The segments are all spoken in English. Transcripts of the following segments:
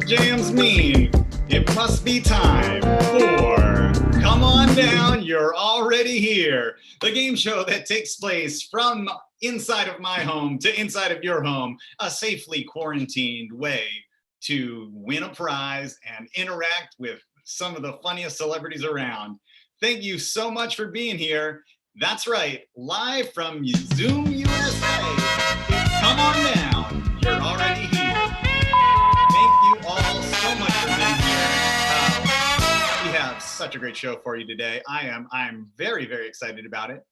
jams mean it must be time for Come On Down, You're Already Here, the game show that takes place from inside of my home to inside of your home, a safely quarantined way to win a prize and interact with some of the funniest celebrities around. Thank you so much for being here. That's right, live from Zoom USA. It's Come On Down, You're Already Here. Thank you all so much for being here. We have such a great show for you today. I'm very, very excited about it.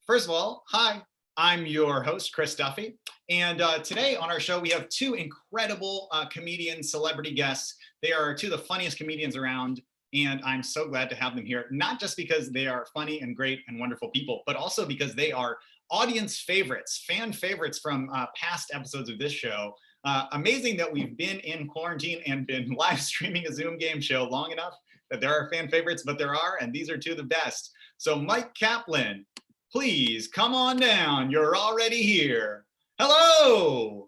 First of all, hi, I'm your host, Chris Duffy. And today on our show, we have two incredible comedian celebrity guests. They are two of the funniest comedians around. And I'm so glad to have them here, not just because they are funny and great and wonderful people, but also because they are audience favorites, fan favorites from past episodes of this show. Amazing that we've been in quarantine and been live streaming a Zoom game show long enough that there are fan favorites, but there are, and these are two of the best. So Mike Kaplan, please come on down. You're already here. Hello.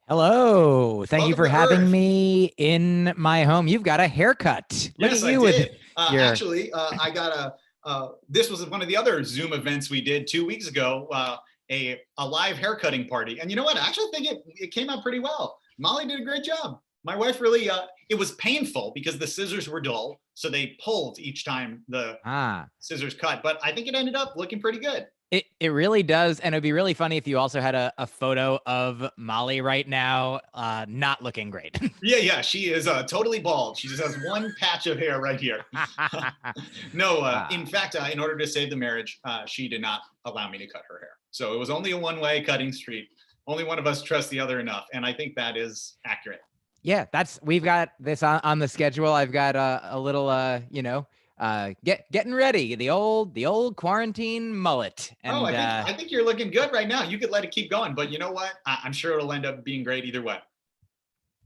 Hello. Thank you for having Earth. me in my home. You've got a haircut. Yes, Look at you I did. your... Actually, I got this was one of the other Zoom events we did 2 weeks ago, a live haircutting party. And you know what? I actually think it came out pretty well. Molly did a great job. My wife really, it was painful because the scissors were dull. So they pulled each time the scissors cut. But I think it ended up looking pretty good. It really does. And it'd be really funny if you also had a photo of Molly right now, not looking great. Yeah. She is totally bald. She just has one patch of hair right here. No, in fact, in order to save the marriage, she did not allow me to cut her hair. So it was only a one-way cutting street. Only one of us trusts the other enough. And I think that is accurate. Yeah, we've got this on the schedule. I've got a little, getting ready, the old quarantine mullet. And I think you're looking good right now. You could let it keep going, but you know what? I'm sure it'll end up being great either way.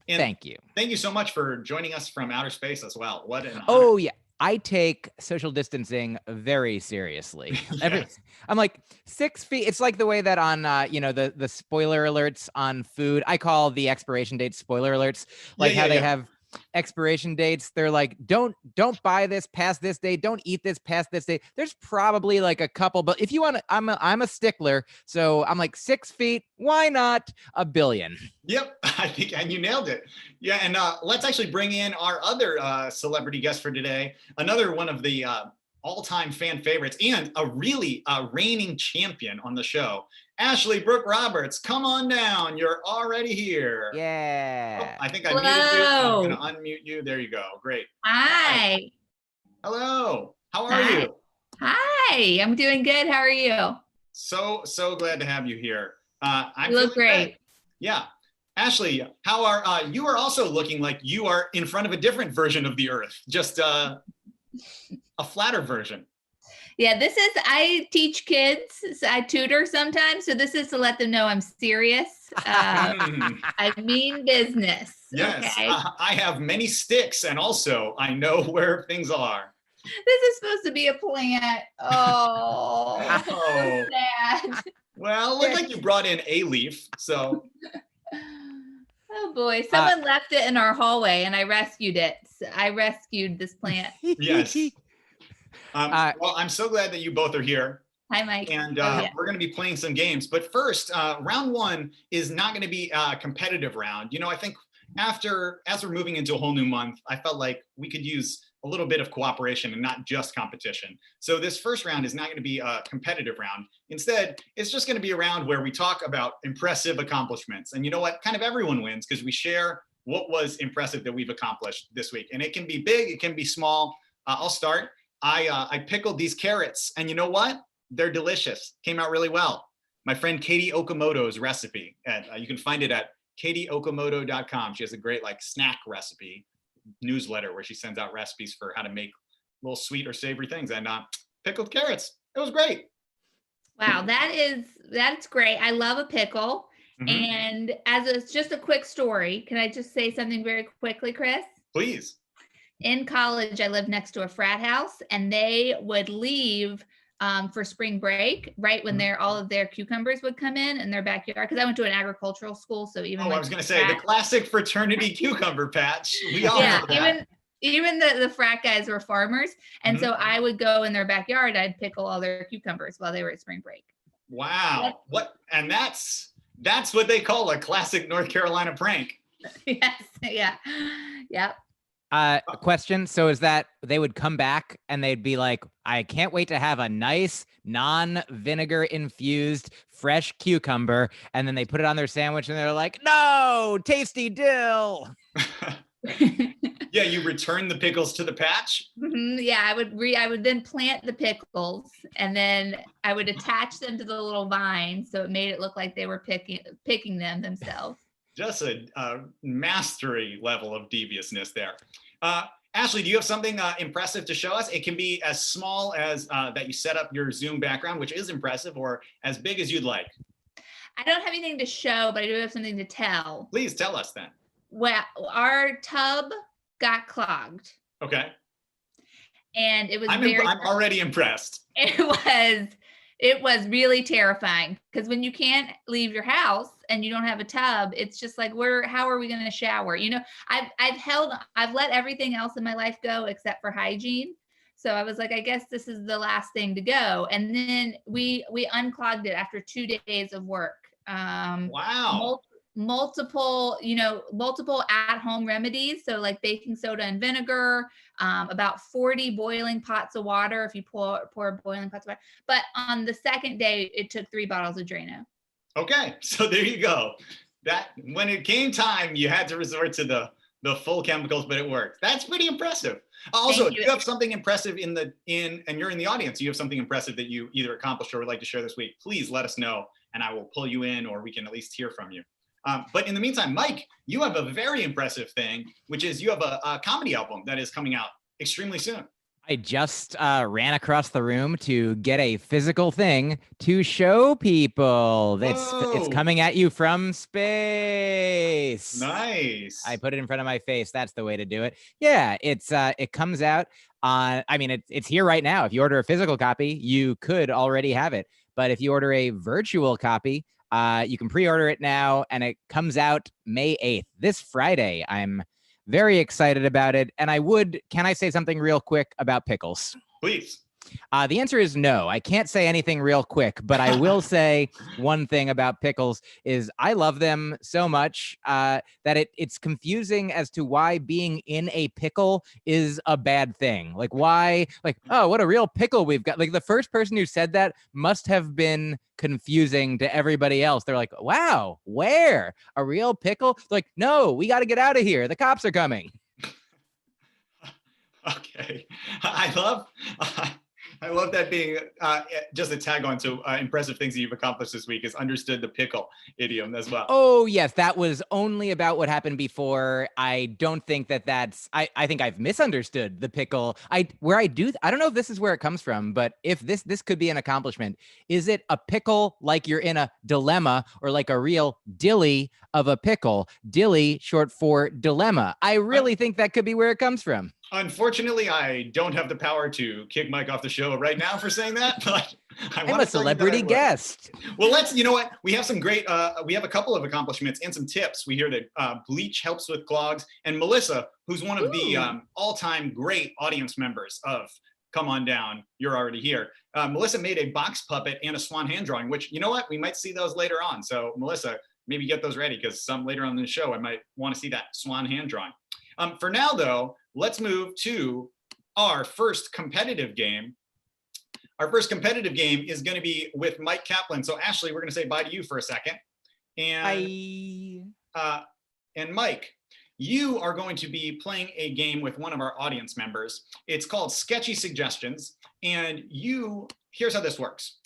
And thank you so much for joining us from outer space as well. What an honor. Oh yeah, I take social distancing very seriously. Yes. I'm like 6 feet. It's like the way that on the spoiler alerts on food, I call the expiration date spoiler alerts, like how they have expiration dates. They're like, don't buy this past this date, don't eat this past this date. There's probably like a couple, but if you want to, I'm a stickler, so I'm like 6 feet, why not a billion? Yep, I think, and you nailed it. Yeah, and let's actually bring in our other celebrity guest for today, another one of the all-time fan favorites and a really reigning champion on the show, Ashley Brooke Roberts. Come on down. You're already here. Yeah. Oh, I think I muted you. I'm going to unmute you. There you go. Great. Hi. Hello. How are you? Hi. I'm doing good. How are you? So glad to have you here. You look great. Yeah. Ashley, how are you? Are also looking like you are in front of a different version of the Earth, just a flatter version. Yeah, I teach kids. So I tutor sometimes. So this is to let them know I'm serious. I mean business. Yes, okay? I have many sticks and also I know where things are. This is supposed to be a plant. Oh, so sad. Well, it looked like you brought in a leaf, so. Oh boy, someone left it in our hallway and I rescued it. I rescued this plant. Yes. Well, I'm so glad that you both are here. Hi, Mike. And we're going to be playing some games. But first, round one is not going to be a competitive round. You know, I think as we're moving into a whole new month, I felt like we could use a little bit of cooperation and not just competition. So this first round is not going to be a competitive round. Instead, it's just going to be a round where we talk about impressive accomplishments. And you know what? Kind of everyone wins because we share what was impressive that we've accomplished this week. And it can be big, it can be small. I'll start. I pickled these carrots, and you know what? They're delicious. Came out really well. My friend Katie Okamoto's recipe, and you can find it at katieokamoto.com. She has a great snack recipe newsletter where she sends out recipes for how to make little sweet or savory things. And pickled carrots. It was great. Wow, that's great. I love a pickle. Mm-hmm. And just a quick story, can I just say something very quickly, Chris? Please. In college, I lived next to a frat house, and they would leave for spring break, right when all of their cucumbers would come in their backyard. Because I went to an agricultural school, so even I was going to say the classic fraternity cucumber patch. We all know that. Even the frat guys were farmers, and so I would go in their backyard. I'd pickle all their cucumbers while they were at spring break. Wow, what? And that's what they call a classic North Carolina prank. Yes, yeah, yep. Question. So is that they would come back and they'd be like, I can't wait to have a nice non-vinegar infused fresh cucumber. And then they put it on their sandwich and they're like, no, tasty dill. Yeah, you return the pickles to the patch. Yeah, I would then plant the pickles and then I would attach them to the little vine. So it made it look like they were picking them themselves. Just a mastery level of deviousness there. Ashley, do you have something impressive to show us? It can be as small as that you set up your Zoom background, which is impressive, or as big as you'd like. I don't have anything to show, but I do have something to tell. Please tell us then. Well, our tub got clogged. Okay. And it was I'm already impressed. It was really terrifying because when you can't leave your house and you don't have a tub, it's just like, how are we going to shower? You know, I've let everything else in my life go except for hygiene. So I was like, I guess this is the last thing to go. And then we unclogged it after 2 days of work. Wow. Multiple at-home remedies. So like baking soda and vinegar, about 40 boiling pots of water if you pour boiling pots of water. But on the second day, it took 3 bottles of Drano. Okay, so there you go. That when it came time, you had to resort to the full chemicals, but it worked. That's pretty impressive. Also, if you have something impressive and you're in the audience, you have something impressive that you either accomplished or would like to share this week, please let us know and I will pull you in or we can at least hear from you. But in the meantime, Mike, you have a very impressive thing, which is you have a comedy album that is coming out extremely soon. I just ran across the room to get a physical thing to show people. It's coming at you from space. Nice. I put it in front of my face. That's the way to do it. Yeah, it comes out on, it's here right now. If you order a physical copy, you could already have it. But if you order a virtual copy, you can pre-order it now, and it comes out May 8th, this Friday. I'm very excited about it. And can I say something real quick about pickles? Please. The answer is no. I can't say anything real quick, but I will say one thing about pickles is I love them so much that it's confusing as to why being in a pickle is a bad thing. Like why, oh, what a real pickle we've got. Like the first person who said that must have been confusing to everybody else. They're like, wow, where? A real pickle? Like, no, we got to get out of here. The cops are coming. Okay. I love that being just a tag on to impressive things that you've accomplished this week is understood the pickle idiom as well. Oh, yes. That was only about what happened before. I don't think that's, I think I've misunderstood the pickle. I don't know if this is where it comes from, but if this could be an accomplishment, is it a pickle like you're in a dilemma or like a real dilly of a pickle? Dilly, short for dilemma. I really think that could be where it comes from. Unfortunately, I don't have the power to kick Mike off the show right now for saying that, but I'm a celebrity guest. Well, you know what? We have some great, we have a couple of accomplishments and some tips. We hear that bleach helps with clogs, and Melissa, who's one of the all-time great audience members of Come On Down, You're Already Here. Melissa made a box puppet and a swan hand drawing, which, you know what? We might see those later on. So Melissa, maybe get those ready because some later on in the show, I might want to see that swan hand drawing. For now, though, let's move to our first competitive game. Our first competitive game is going to be with Mike Kaplan. So Ashley, we're going to say bye to you for a second. And, and Mike, you are going to be playing a game with one of our audience members. It's called Sketchy Suggestions. And here's how this works.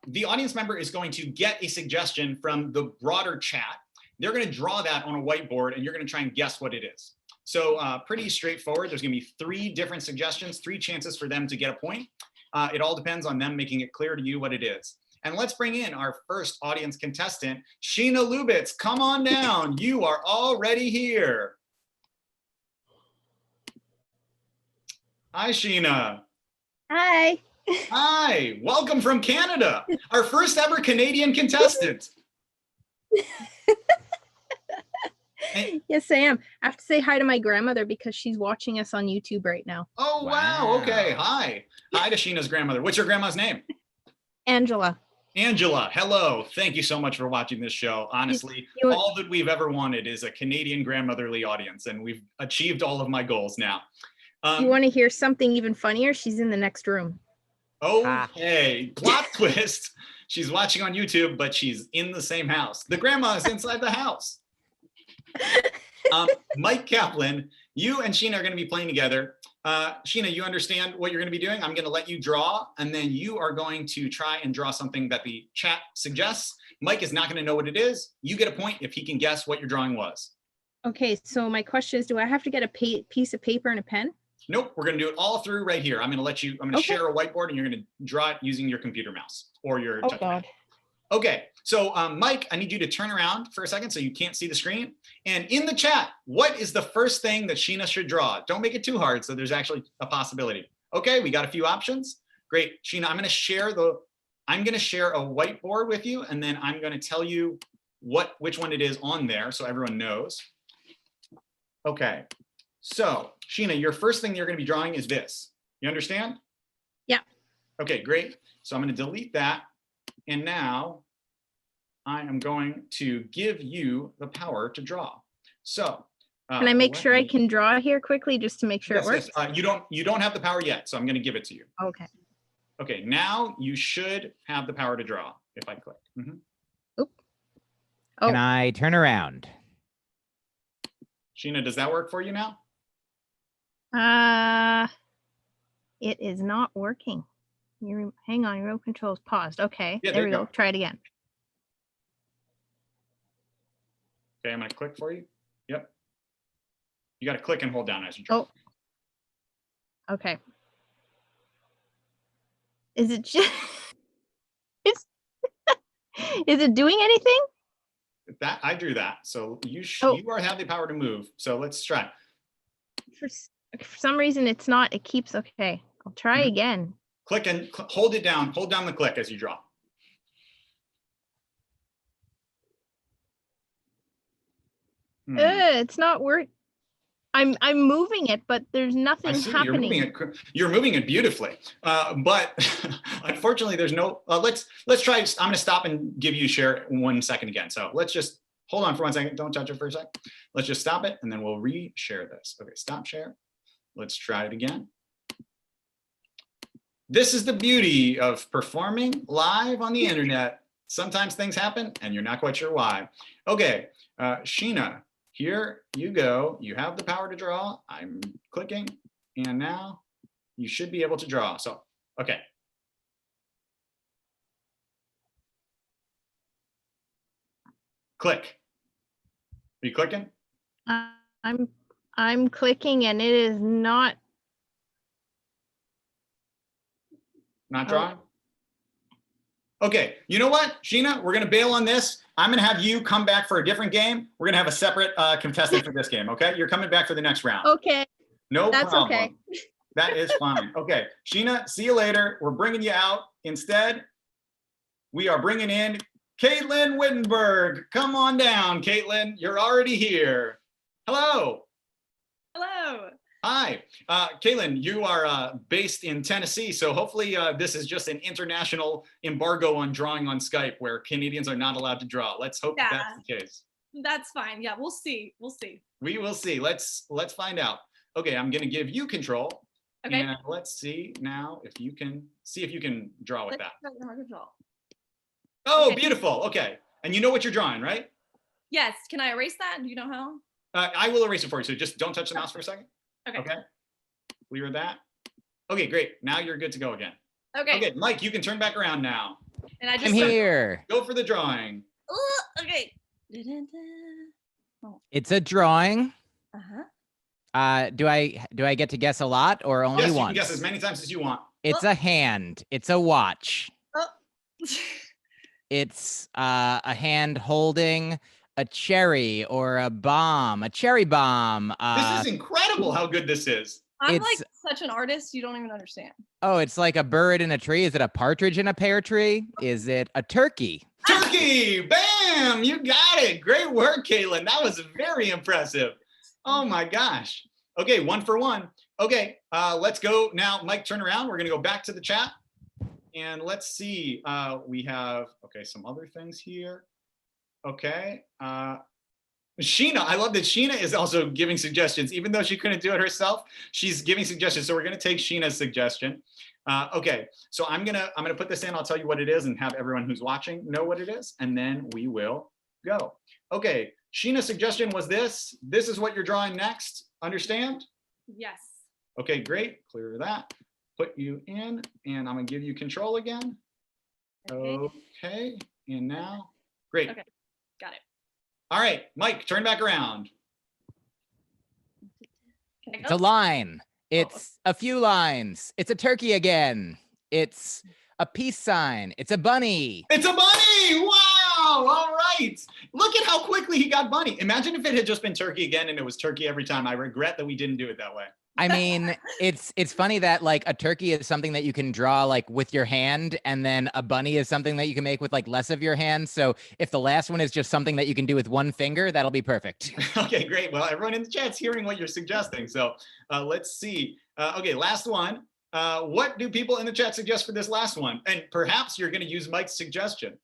The audience member is going to get a suggestion from the broader chat. They're going to draw that on a whiteboard and you're going to try and guess what it is. So pretty straightforward. There's going to be 3 different suggestions, 3 chances for them to get a point. It all depends on them making it clear to you what it is. And let's bring in our first audience contestant, Sheena Lubitz. Come on down. You are already here. Hi, Sheena. Hi. Hi, welcome from Canada. Our first ever Canadian contestant. Yes, I am. I have to say hi to my grandmother because she's watching us on YouTube right now. Oh, wow. Okay. Hi. Hi to Sheena's grandmother. What's your grandma's name? Angela. Angela, hello. Thank you so much for watching this show. Honestly, all that we've ever wanted is a Canadian grandmotherly audience, and we've achieved all of my goals now. You want to hear something even funnier? She's in the next room. Okay, plot twist. She's watching on YouTube, but she's in the same house. The grandma is inside the house. Mike Kaplan, you and Sheena are going to be playing together. Sheena, you understand what you're going to be doing? I'm going to let you draw, and then you are going to try and draw something that the chat suggests. Mike is not going to know what it is. You get a point if he can guess what your drawing was. Okay, so my question is, do I have to get a piece of paper and a pen? Nope, we're going to do it all through right here. I'm going to share a whiteboard, and you're going to draw it using your computer mouse or your touch pad. Okay, so Mike, I need you to turn around for a second so you can't see the screen. And in the chat, what is the first thing that Sheena should draw? Don't make it too hard, so there's actually a possibility. Okay, we got a few options. Great, Sheena, I'm gonna share a whiteboard with you, and then I'm gonna tell you which one it is on there so everyone knows. Okay, so Sheena, your first thing you're gonna be drawing is this. You understand? Yeah. Okay, great. So I'm gonna delete that. And now I am going to give you the power to draw. So can I make sure I can draw here quickly just to make sure it works? Yes. You don't have the power yet, so I'm going to give it to you. Okay. Okay, now you should have the power to draw if I click. Can I turn around? Sheena, does that work for you now? It is not working. Hang on, your remote control is paused. Okay, yeah, there we go. Try it again. Okay, I'm gonna click for you. Yep. You gotta click and hold down as you draw. Oh. Okay. Is it just is it doing anything? That I drew that. So you have the power to move. So let's try. For some reason it's not. It keeps okay. I'll try again. Click and hold it down. Hold down the click as you draw. It's not working. I'm moving it, but there's nothing happening. You're moving it beautifully. But unfortunately, there's no. Let's try. I'm going to stop and give you share 1 second again. So let's just hold on for 1 second. Don't touch it for a sec. Let's just stop it, and then we'll re-share this. Okay, stop share. Let's try it again. This is the beauty of performing live on the internet. Sometimes things happen and you're not quite sure why. Okay, Sheena, here you go. You have the power to draw. I'm clicking, and now you should be able to draw. So, okay. Click. Are you clicking? I'm clicking, and it is not. Not drawing? Okay, you know what, Sheena? We're going to bail on this. I'm going to have you come back for a different game. We're going to have a separate contestant for this game, okay? You're coming back for the next round. Okay. No That's problem. Okay. That is fine. Okay, Sheena, see you later. We're bringing you out. Instead, we are bringing in Caitlin Wittenberg. Come on down, Caitlin. You're already here. Hello. Hello. Hi, Caitlin, you are based in Tennessee, so hopefully this is just an international embargo on drawing on Skype where Canadians are not allowed to draw. Let's hope that's the case. That's fine. Yeah, we'll see. We'll see. We will see. Let's find out. Okay, I'm going to give you control. Okay. And let's see now if you can draw with that. Oh, okay. Beautiful. Okay. And you know what you're drawing, right? Yes. Can I erase that? Do you know how? I will erase it for you. So just don't touch the mouse for a second. Okay. Clear that. Okay, great. Now you're good to go again. Okay, Mike, you can turn back around now. And I'm here. Go for the drawing. Okay. It's a drawing. Do I get to guess a lot or only once? Yes, you can guess as many times as you want. It's a hand. It's a watch. Oh. It's a hand holding a cherry or a bomb, a cherry bomb. This is incredible how good this is. I'm like such an artist, you don't even understand. Oh, it's like a bird in a tree. Is it a partridge in a pear tree? Is it a turkey? Turkey! Bam! You got it. Great work, Caitlin. That was very impressive. Oh my gosh. Okay, 1 for 1. Okay, let's go now. Mike, turn around. We're gonna go back to the chat. And let's see. We have, okay, some other things here. Okay. Sheena, I love that Sheena is also giving suggestions, even though she couldn't do it herself. She's giving suggestions, so we're going to take Sheena's suggestion. Okay, so I'm gonna put this in. I'll tell you what it is and have everyone who's watching know what it is, and then we will go. Okay, Sheena's suggestion was this. This is what you're drawing next. Understand? Yes. Okay, great. Clear that. Put you in, and I'm gonna give you control again. Okay, and now, great. Okay, got it. All right, Mike, turn back around. It's a line. It's a few lines. It's a turkey again. It's a peace sign. It's a bunny. It's a bunny. Wow. All right. Look at how quickly he got bunny. Imagine if it had just been turkey again and it was turkey every time. I regret that we didn't do it that way. I mean, it's funny that like a turkey is something that you can draw like with your hand, and then a bunny is something that you can make with like less of your hand. So if the last one is just something that you can do with one finger, that'll be perfect. Okay, great. Well, everyone in the chat's hearing what you're suggesting. So let's see. Okay, last one. What do people in the chat suggest for this last one? And perhaps you're going to use Mike's suggestion.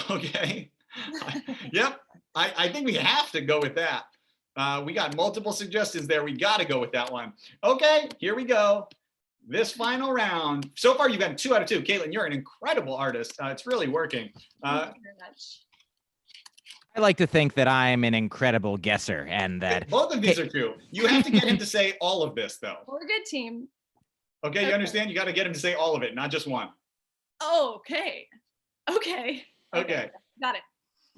Okay. Yep. I think we have to go with that. We got multiple suggestions there. We got to go with that one. Okay, here we go. This final round. So far, you've got 2 out of 2. Caitlin, you're an incredible artist. It's really working. Thank you very much. I like to think that I'm an incredible guesser, and that both of these are true. You have to get him to say all of this, though. We're a good team. Okay, you understand? You got to get him to say all of it, not just one. Oh, okay. Okay. Okay. Got it.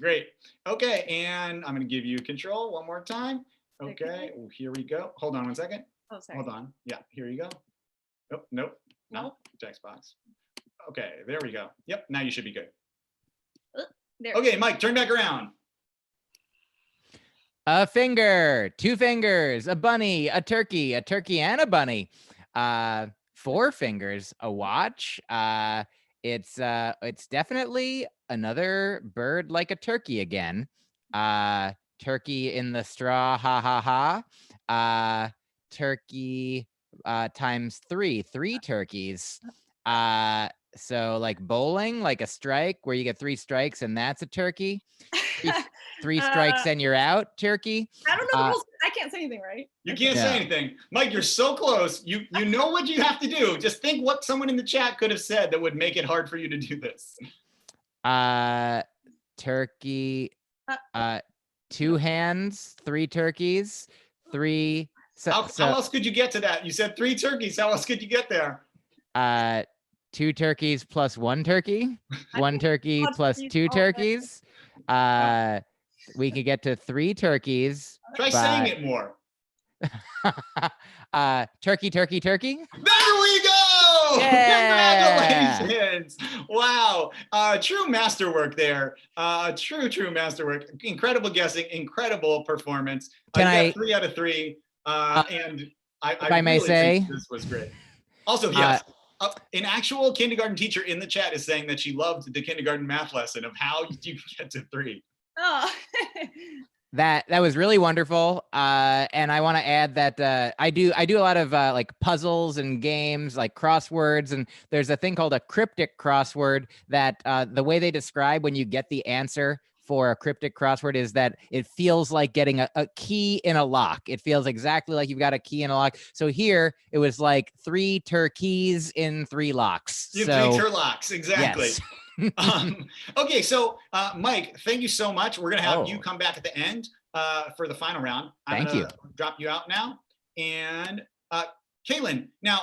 Great. Okay, and I'm going to give you control one more time. Okay, well, here we go. Hold on one second. Oh, sorry. Hold on. Yeah, here you go. Oh, nope. Nope. Jack's box. Okay, there we go. Yep, now you should be good. There. Okay, Mike, turn back around. a finger, 2 fingers, a bunny, a turkey and a bunny, 4 fingers, a watch. It's definitely another bird like a turkey again. Turkey in the straw, ha ha ha. Turkey times 3 turkeys. So like bowling, like a strike where you get 3 strikes and that's a turkey. 3 strikes and you're out, turkey. I don't know the rules. I can't say anything, right? You can't say anything. Mike, you're so close. You know what you have to do. Just think what someone in the chat could have said that would make it hard for you to do this. Turkey, 2 hands, 3 turkeys, 3. How else could you get to that? You said 3 turkeys. How else could you get there? 2 turkeys plus 1 turkey, 1 turkey plus 2 turkeys. We could get to 3 turkeys. Try saying it more. Turkey, turkey, turkey. There we go! Yeah! Congratulations! Wow, true masterwork there. True masterwork. Incredible guessing, incredible performance. Can I? 3 out of 3. And I may really say, think this was great. Also, yes. An actual kindergarten teacher in the chat is saying that she loved the kindergarten math lesson of how you get to 3. Oh. that was really wonderful. And I want to add that I do a lot of like puzzles and games, like crosswords. And there's a thing called a cryptic crossword that the way they describe when you get the answer for a cryptic crossword is that it feels like getting a key in a lock. It feels exactly like you've got a key in a lock. So here it was like 3 turkeys in 3 locks. In 3 turlocks, exactly. Yes. Okay, so Mike, thank you so much. We're gonna have you come back at the end for the final round. I'm gonna drop you out now. And Caitlin, now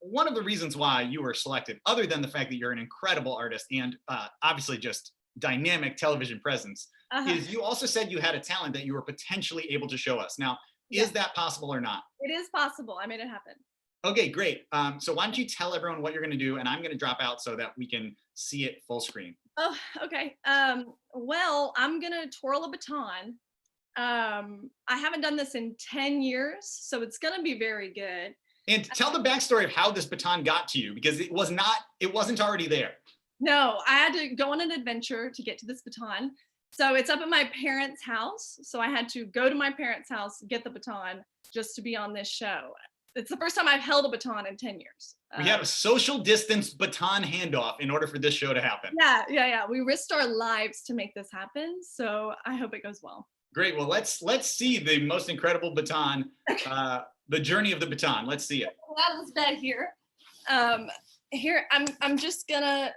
one of the reasons why you were selected, other than the fact that you're an incredible artist and obviously just dynamic television presence, is you also said you had a talent that you were potentially able to show us. Now, is that possible or not? It is possible. I made it happen. Okay, great. So why don't you tell everyone what you're going to do, and I'm going to drop out so that we can see it full screen. Oh, okay. Well, I'm going to twirl a baton, I haven't done this in 10 years, so it's gonna be very good. And tell the backstory of how this baton got to you, because it wasn't already there. No, I had to go on an adventure to get to this baton. So it's up at my parents' house. So I had to go to my parents' house, get the baton just to be on this show. It's the first time I've held a baton in 10 years. We had a social distance baton handoff in order for this show to happen. Yeah. We risked our lives to make this happen. So I hope it goes well. Great. Well, let's see the most incredible baton, the journey of the baton. Let's see it. That was back here. Here, I'm just gonna,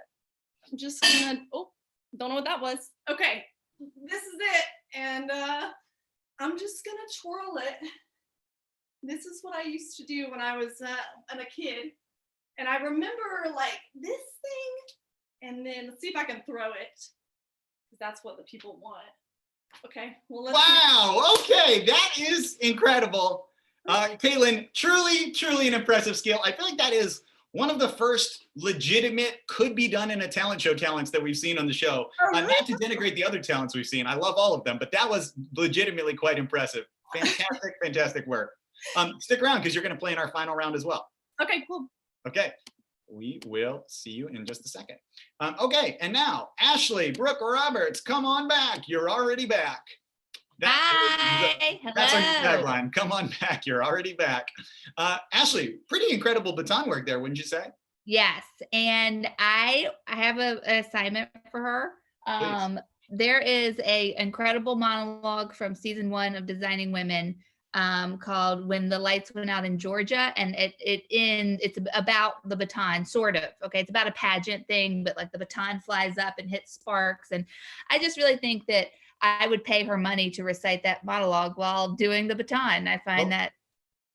oh, don't know what that was. Okay, this is it. And I'm just gonna twirl it. This is what I used to do when I was a kid. And I remember like this thing, and then let's see if I can throw it, because that's what the people want. Okay, well, wow, okay, that is incredible. Caitlin, truly an impressive skill. I feel like that is one of the first legitimate could be done in a talent show talents that we've seen on the show. Not to denigrate the other talents we've seen. I love all of them, but that was legitimately quite impressive. Fantastic work. Stick around because you're going to play in our final round as well. Okay, cool. Okay, we will see you in just a second. Okay, and now Ashley Brooke Roberts, come on back. You're already back. Hi. That's our Hello. tagline. Come on back. You're already back. Ashley, pretty incredible baton work there, wouldn't you say? Yes, and I have an assignment for her. There is a incredible monologue from season 1 of Designing Women called "When the Lights Went Out in Georgia," and it's about the baton, sort of. Okay, it's about a pageant thing, but like the baton flies up and hits sparks, and I just really think that I would pay her money to recite that monologue while doing the baton. I find that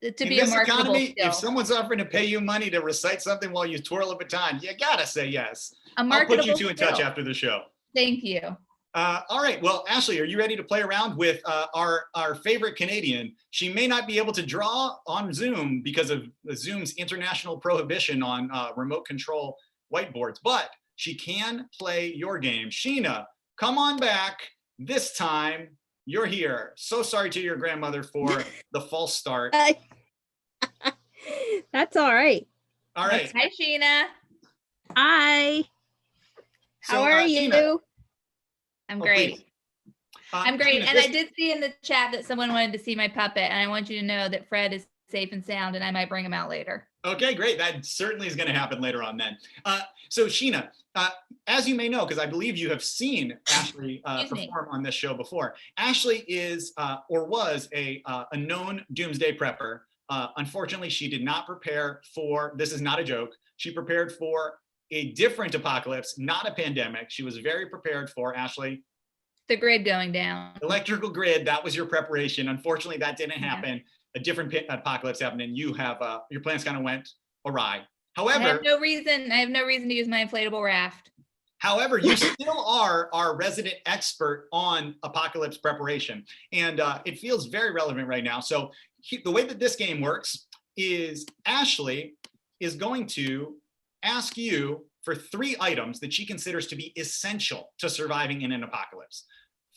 to be a marketable skill. If someone's offering to pay you money to recite something while you twirl a baton, you gotta say yes. I'll put you two in touch after the show. Thank you. All right. Well, Ashley, are you ready to play around with our favorite Canadian? She may not be able to draw on Zoom because of Zoom's international prohibition on remote control whiteboards, but she can play your game. Sheena, come on back. This time you're here. So sorry to your grandmother for the false start. That's all right. All right. Hi, Sheena. Hi. How are you? Sheena. I'm great. I'm great. Sheena, And I did see in the chat that someone wanted to see my puppet, and I want you to know that Fred is safe and sound, and I might bring him out later. Okay, great. That certainly is going to happen later on then. So Sheena, as you may know, because I believe you have seen Ashley perform on this show before, Ashley is or was a known doomsday prepper. Unfortunately, she did not prepare for, this is not a joke, she prepared for a different apocalypse, not a pandemic. She was very prepared for, Ashley. The grid going down. Electrical grid, that was your preparation. Unfortunately, that didn't happen. A different apocalypse happened, and you have your plans kind of went awry. However, I have no reason to use my inflatable raft. However, you still are our resident expert on apocalypse preparation, and it feels very relevant right now. So the way that this game works is Ashley is going to ask you for 3 items that she considers to be essential to surviving in an apocalypse.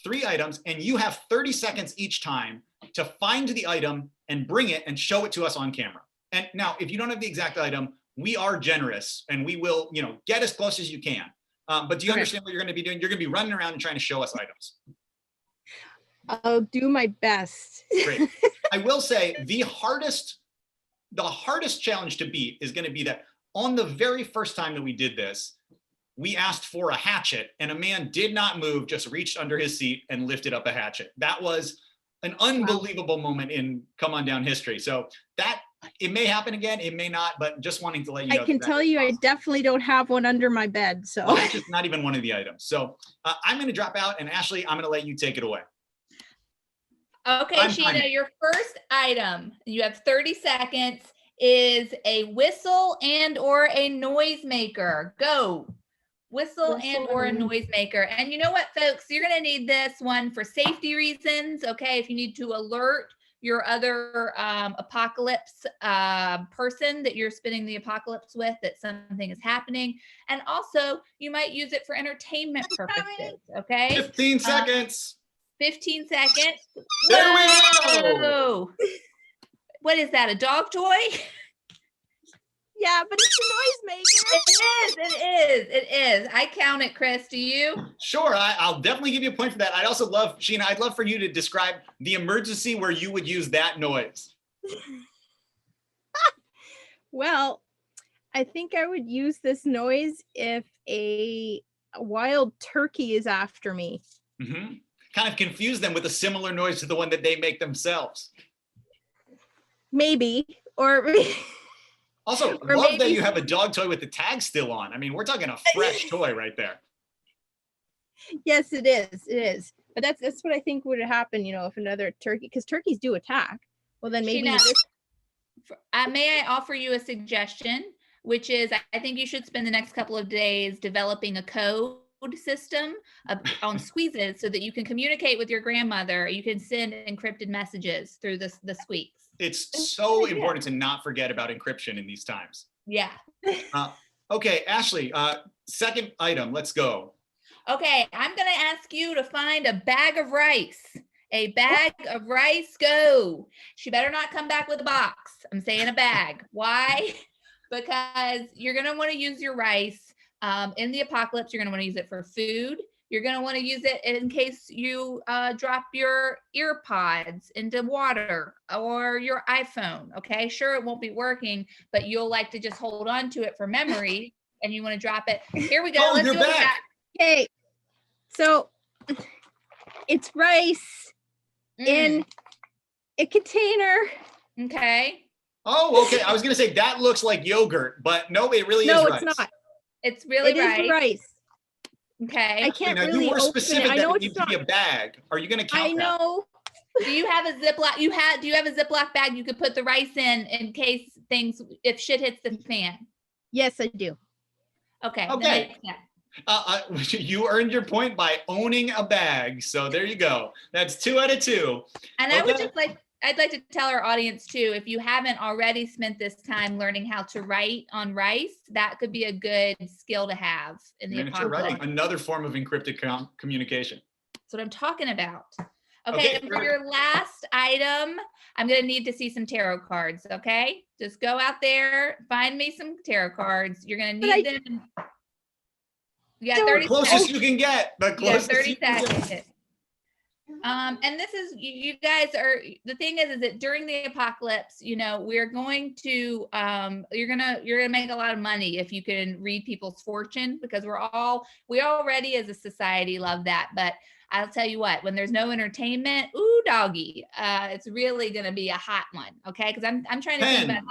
3 items, and you have 30 seconds each time to find the item and bring it and show it to us on camera. And now, if you don't have the exact item, we are generous and we will, get as close as you can. But do you understand what you're going to be doing? You're going to be running around and trying to show us items. I'll do my best. Great. I will say the hardest challenge to beat is going to be that on the very first time that we did this, we asked for a hatchet and a man did not move, just reached under his seat and lifted up a hatchet. That was an unbelievable moment in Come On Down history. So that it may happen again, it may not, but just wanting to let you know. I can tell you, I definitely don't have one under my bed. So well, it's just not even one of the items. So I'm going to drop out, and Ashley, I'm going to let you take it away. Okay, Sheena, your first item, you have 30 seconds, is a whistle and or a noisemaker. Go. Whistle and or a noisemaker. And you know what, folks? You're going to need this one for safety reasons. Okay, if you need to alert your other apocalypse person that you're spinning the apocalypse with that something is happening. And also, you might use it for entertainment purposes. Okay. 15 seconds. 15 seconds. There we go. Whoa. What is that? A dog toy? Yeah, but it's a noise maker. It is. I count it, Chris. Do you? Sure, I'll definitely give you a point for that. I'd also love, Sheena, I'd love for you to describe the emergency where you would use that noise. Well, I think I would use this noise if a wild turkey is after me. Mm-hmm. Kind of confuse them with a similar noise to the one that they make themselves. Maybe, or Also, or love that maybe- you have a dog toy with the tag still on. I mean, we're talking a fresh toy right there. Yes, it is. It is. But that's what I think would happen, you know, if another turkey, because turkeys do attack. Well, then maybe Sheena, this. may I offer you a suggestion, which is I think you should spend the next couple of days developing a code system on squeezes so that you can communicate with your grandmother. You can send encrypted messages through the squeaks. It's so important to not forget about encryption in these times. Yeah. Okay, Ashley, second item, let's go. Okay, I'm going to ask you to find a bag of rice. A bag of rice, go. She better not come back with a box. I'm saying a bag. Why? Because you're going to want to use your rice in the apocalypse. You're going to want to use it for food. You're going to want to use it in case you drop your ear pods into water or your iPhone. Okay, sure, it won't be working, but you'll like to just hold on to it for memory and you want to drop it. Here we go. Oh, Let's you're do it. back. Okay, so it's rice in a container. Okay. Oh, okay. I was going to say that looks like yogurt, but no, it really is rice. No, it's not. It's really It is rice. Okay. I can't Now, really you were open specific it. I that know it it's needs not. to be a bag. Are you going to count I know. Do you have a Ziploc? Do you have a Ziploc bag you could put the rice in case if shit hits the fan? Yes, I do. Okay. Okay. You earned your point by owning a bag. So there you go. That's 2 out of 2. And Okay. I'd like to tell our audience too, if you haven't already spent this time learning how to write on rice, that could be a good skill to have in the Miniature writing, apocalypse. another form of encrypted communication. That's what I'm talking about. Okay, Okay, and for perfect. your last item, I'm gonna need to see some tarot cards. Okay, just go out there, find me some tarot cards. You're gonna need them. You got 30 The closest seconds. you can get. The You got closest 30 you can get. seconds. And this is you guys are the thing is that during the apocalypse, you know, we're going to you're gonna make a lot of money if you can read people's fortune, because we already as a society love that. But I'll tell you what, when there's no entertainment, ooh doggy, it's really gonna be a hot one. Okay, because I'm trying to think about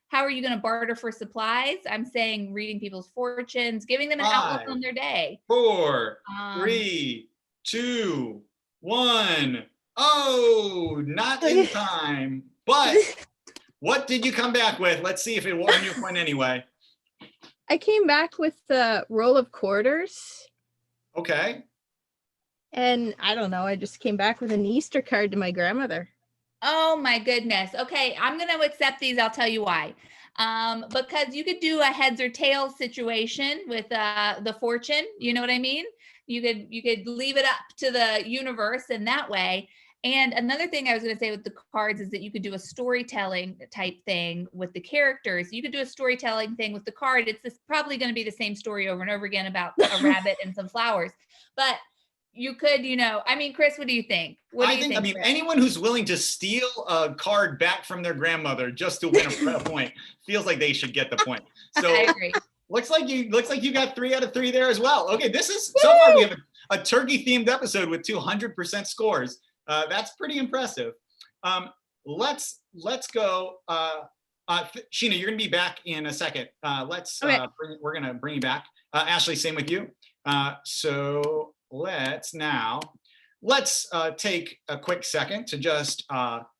how are you going to barter for supplies? I'm saying reading people's fortunes, giving them an outlook on their day. 4, 3, 2, 1. Oh, not in time. But what did you come back with? Let's see if it won your point anyway. I came back with the roll of quarters. Okay. And I don't know, I just came back with an Easter card to my grandmother. Oh my goodness. Okay, I'm going to accept these. I'll tell you why. Because you could do a heads or tails situation with the fortune. You know what I mean? You could leave it up to the universe in that way. And another thing I was going to say with the cards is that you could do a storytelling type thing with the characters. You could do a storytelling thing with the card. It's probably going to be the same story over and over again about a rabbit and some flowers. But you could, I mean, Chris, what do you think? I mean, anyone who's willing to steal a card back from their grandmother just to win a point feels like they should get the point. So I agree. Looks like you got 3 out of 3 there as well. Okay, so far we have a turkey themed episode with 200% scores. That's pretty impressive. Let's go. Sheena, you're gonna be back in a second. We're gonna bring you back. Ashley, same with you. So let's take a quick second to just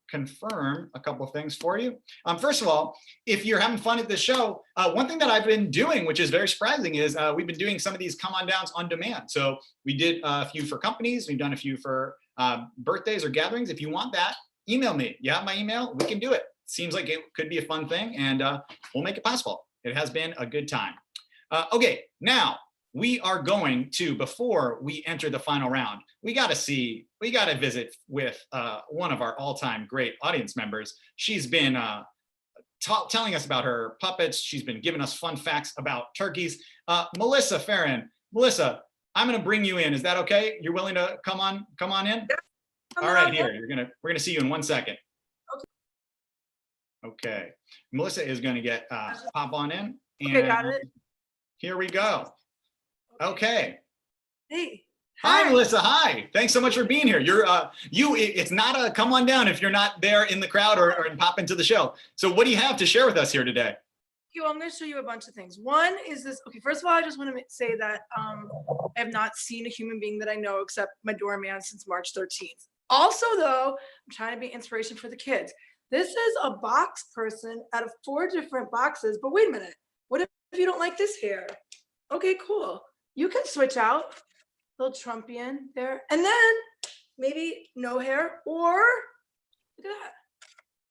confirm a couple of things for you. First of all, if you're having fun at this show, one thing that I've been doing, which is very surprising, is we've been doing some of these come on downs on demand. So we did a few for companies, we've done a few for birthdays or gatherings. If you want that, email me. You have my email, we can do it. Seems like it could be a fun thing, and we'll make it possible. It has been a good time. Okay, now we are going to, before we enter the final round, we got to visit with one of our all-time great audience members. She's been telling us about her puppets. She's been giving us fun facts about turkeys. Melissa Farron. Melissa, I'm going to bring you in. Is that okay? You're willing to come on in? Yeah, all right, here. We're gonna see you in 1 second. Okay. Melissa is going to get pop on in. And okay, got it. Here we go. Okay. Hey. Hi, Melissa. Hi. Thanks so much for being here. It's not a come on down if you're not there in the crowd or pop into the show. So what do you have to share with us here today? Well, I'm going to show you a bunch of things. One is this. Okay, first of all, I just want to say that I have not seen a human being that I know except my doorman since March 13th. Also, though, I'm trying to be inspiration for the kids. This is a box person out of 4 different boxes. But wait a minute. What if you don't like this hair? Okay, cool. You can switch out. Little Trumpian there. And then maybe no hair, or look at that.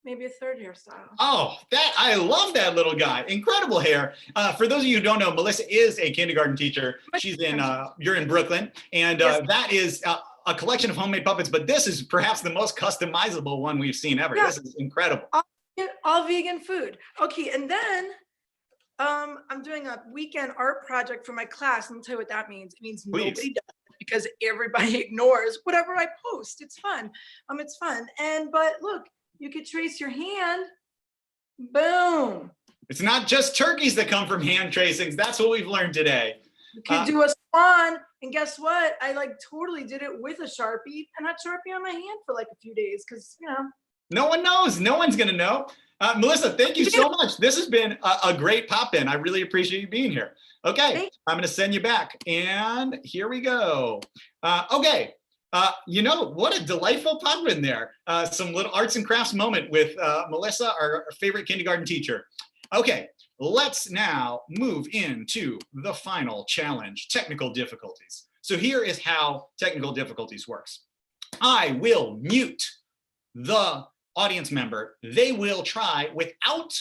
Maybe a third hairstyle. Oh, I love that little guy. Incredible hair. For those of you who don't know, Melissa is a kindergarten teacher. You're in Brooklyn, and yes. That is a collection of homemade puppets, but this is perhaps the most customizable one we've seen ever. Yeah. This is incredible. All vegan food. Okay, and then I'm doing a weekend art project for my class. Let me tell you what that means. It means Please. Nobody does it because everybody ignores whatever I post. It's fun. It's fun. But look, you could trace your hand. Boom. It's not just turkeys that come from hand tracings. That's what we've learned today. You could do a swan, and guess what? I totally did it with a Sharpie and had Sharpie on my hand for a few days because no one knows. No one's gonna know. Melissa, thank you so much. This has been a great pop-in. I really appreciate you being here. Okay, I'm gonna send you back, and here we go. Okay, what a delightful pop-in there. Some little arts and crafts moment with Melissa, our favorite kindergarten teacher. Okay, let's now move into the final challenge, technical difficulties. So here is how technical difficulties works. I will mute the audience member. They will try without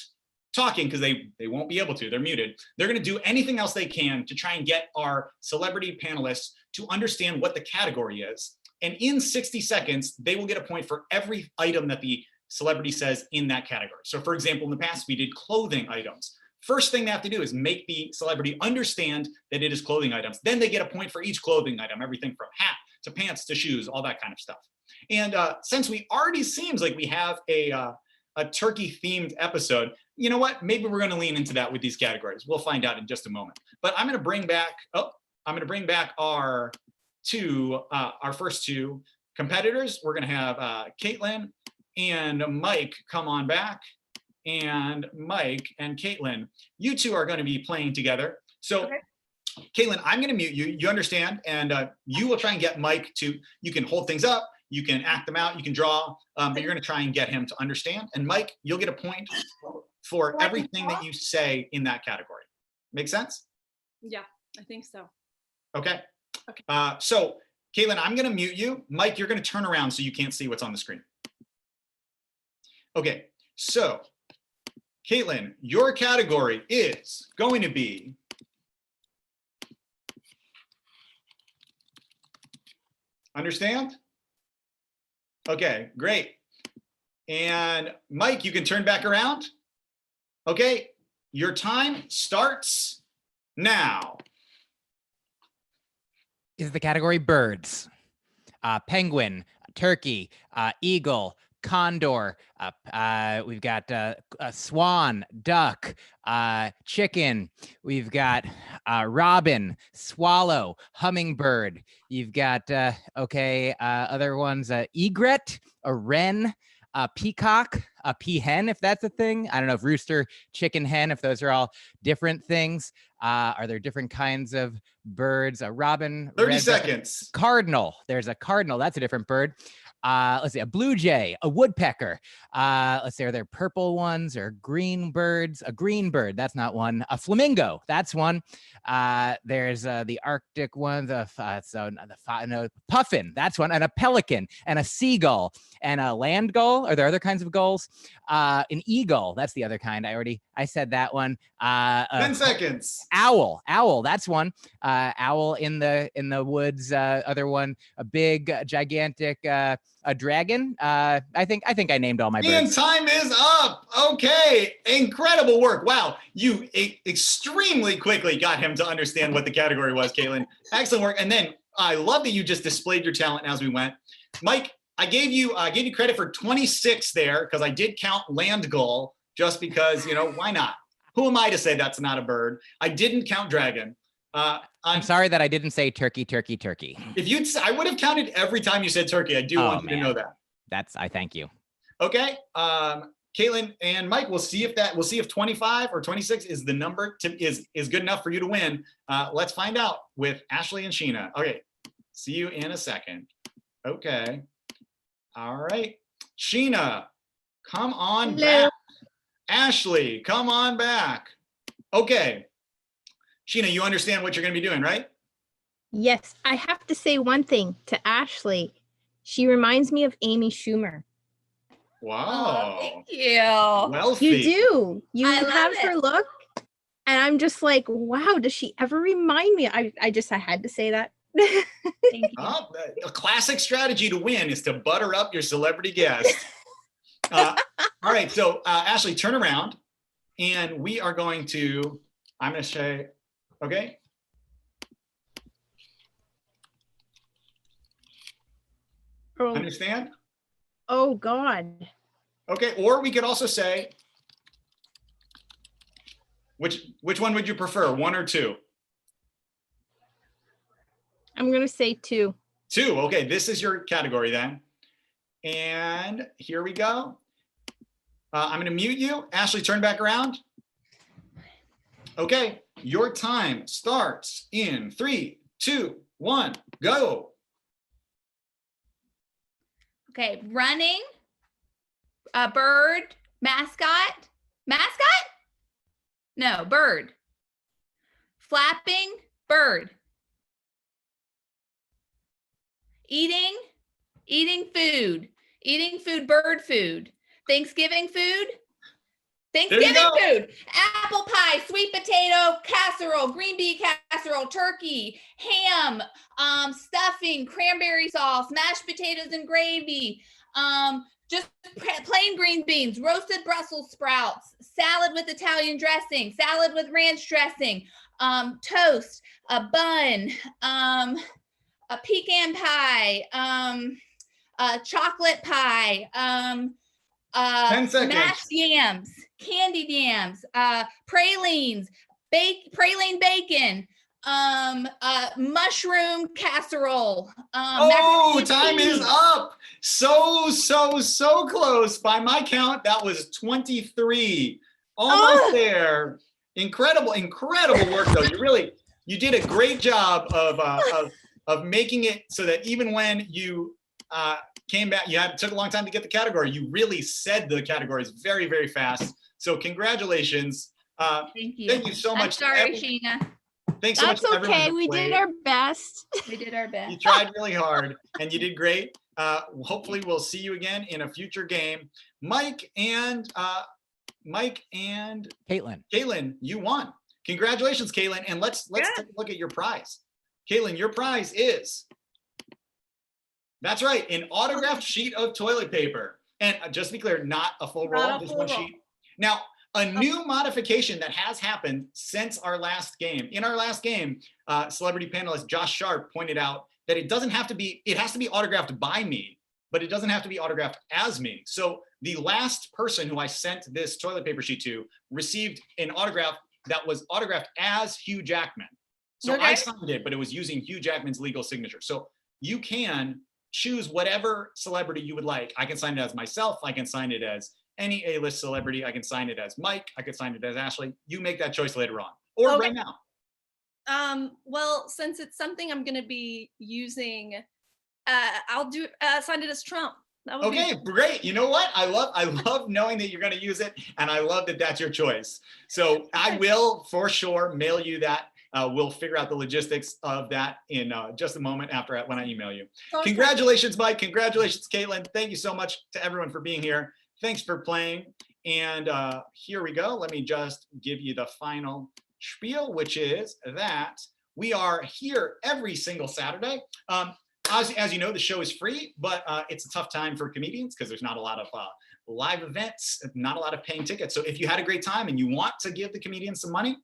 talking because they won't be able to. They're muted. They're going to do anything else they can to try and get our celebrity panelists to understand what the category is. And in 60 seconds, they will get a point for every item that the celebrity says in that category. So for example, in the past, we did clothing items. First thing they have to do is make the celebrity understand that it is clothing items. Then they get a point for each clothing item, everything from hat to pants to shoes, all that kind of stuff. And since we already seems like we have a turkey themed episode, you know what? Maybe we're going to lean into that with these categories. We'll find out in just a moment. But I'm going to bring back our first 2 competitors. We're going to have Caitlin and Mike come on back. And Mike and Caitlin, you 2 are going to be playing together. So okay. Caitlin, I'm going to mute you. You understand? And you will try and get Mike to, you can hold things up, you can act them out, you can draw, but you're going to try and get him to understand. And Mike, you'll get a point for everything that you say in that category. Make sense? Yeah, I think so. Okay. So Caitlin, I'm going to mute you. Mike, you're going to turn around so you can't see what's on the screen. Okay, so Caitlin, your category is going to be understand? Okay, great. And Mike, you can turn back around. Okay, your time starts now. Is the category birds? Penguin, turkey, eagle, condor, we've got a swan, duck, chicken, we've got robin, swallow, hummingbird, you've got other ones, egret, a wren, a peacock, a peahen, if that's a thing. I don't know if rooster, chicken, hen, if those are all different things. Are there different kinds of birds? A robin, 30 seconds. Cardinal. There's a cardinal. That's a different bird. Let's see, a blue jay, a woodpecker. Let's see, are there purple ones or green birds? A green bird, that's not one. A flamingo, that's one. There's the Arctic one, puffin, that's one, and a pelican, and a seagull, and a land gull. Are there other kinds of gulls? An eagle, that's the other kind. I said that one. 10 seconds. Owl, that's one. Owl in the woods. Other one, a big, gigantic, a dragon. I think I named all my birds. And time is up. Okay, incredible work. Wow, you extremely quickly got him to understand what the category was, Caitlin. Excellent work. And then I love that you just displayed your talent as we went. Mike, I gave you credit for 26 there because I did count land gull just because, why not? Who am I to say that's not a bird? I didn't count dragon. I'm sorry that I didn't say turkey. If I would have counted every time you said turkey. I do want you to know that. I thank you. Okay. Caitlin and Mike, we'll see if 25 or 26 is the number is good enough for you to win. Let's find out with Ashley and Sheena. Okay. See you in a second. Okay. All right. Sheena, come on back. Ashley, come on back. Okay. Sheena, you understand what you're going to be doing, right? Yes. I have to say one thing to Ashley. She reminds me of Amy Schumer. Wow. Oh, thank you. Wealthy. You do. You I love have it. her look. And I'm just like, wow, does she ever remind me? I had to say that. Thank you. A classic strategy to win is to butter up your celebrity guest. All right. So, Ashley, turn around. And we are going to, I'm going to say, okay. Oh, Understand? oh God. Okay, or we could also say, which one would you prefer, 1 or 2? I'm going to say 2. 2, okay, this is your category then. And here we go. I'm gonna mute you. Ashley, turn back around. Okay, your time starts in 3, 2, 1, go. Okay, running, a bird, mascot? No, bird. Flapping, bird. Eating food, bird food. Thanksgiving food, food. Apple pie, sweet potato casserole, green bean casserole, turkey, ham, stuffing, cranberry sauce, mashed potatoes and gravy, just plain green beans, roasted Brussels sprouts, salad with Italian dressing, salad with ranch dressing, toast, a bun, a pecan pie, chocolate pie, 10 seconds. mashed yams, candied yams, pralines, praline bacon, mushroom casserole. Time is up. So close. By my count, that was 23. Almost there. Incredible work though. You did a great job of making it so that even when you came back, took a long time to get the category. You really said the categories very, very fast. So congratulations. Thank you. Thank you so much. I'm sorry, Sheena. Thanks so much. That's okay. We did our best. We did our best. You tried really hard and you did great. Hopefully we'll see you again in a future game. Mike and Caitlin, you won. Congratulations, Caitlin. And let's take a look at your prize. Caitlin, your prize is, that's right, an autographed sheet of toilet paper. And just to be clear, not a full roll, just one sheet. Now, a new modification that has happened since our last game. In our last game, celebrity panelist Josh Sharp pointed out that it has to be autographed by me, but it doesn't have to be autographed as me. So the last person who I sent this toilet paper sheet to received an autograph that was autographed as Hugh Jackman. So I signed it, but it was using Hugh Jackman's legal signature. So you can choose whatever celebrity you would like. I can sign it as myself. I can sign it as any A-list celebrity. I can sign it as Mike. I can sign it as Ashley. You make that choice later on or right now. Well, since it's something I'm going to be using I'll do sign it as Trump. That would Okay, great. You know what? I love knowing that you're going to use it, and I love that that's your choice. So I will for sure mail you that. We'll figure out the logistics of that in just a moment after when I email you. So Congratulations, Mike. Congratulations, Caitlin. Thank you so much to everyone for being here. Thanks for playing. And here we go. Let me just give you the final spiel, which is that we are here every single Saturday. As you know, the show is free, but it's a tough time for comedians because there's not a lot of live events, not a lot of paying tickets. So if you had a great time and you want to give the comedians some money,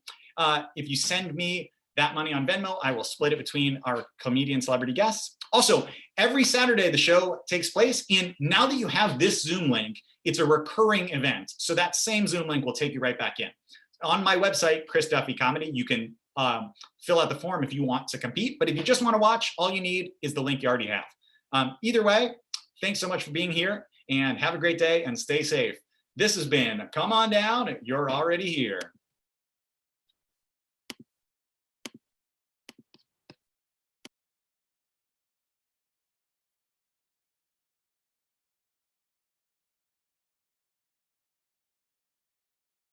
if you send me that money on Venmo, I will split it between our comedian celebrity guests. Also, every Saturday the show takes place, and now that you have this Zoom link, it's a recurring event. So that same Zoom link will take you right back in. On my website, Chris Duffy Comedy, you can fill out the form if you want to compete. But if you just want to watch, all you need is the link you already have. Either way, thanks so much for being here, and have a great day and stay safe. This has been Come On Down, You're Already Here.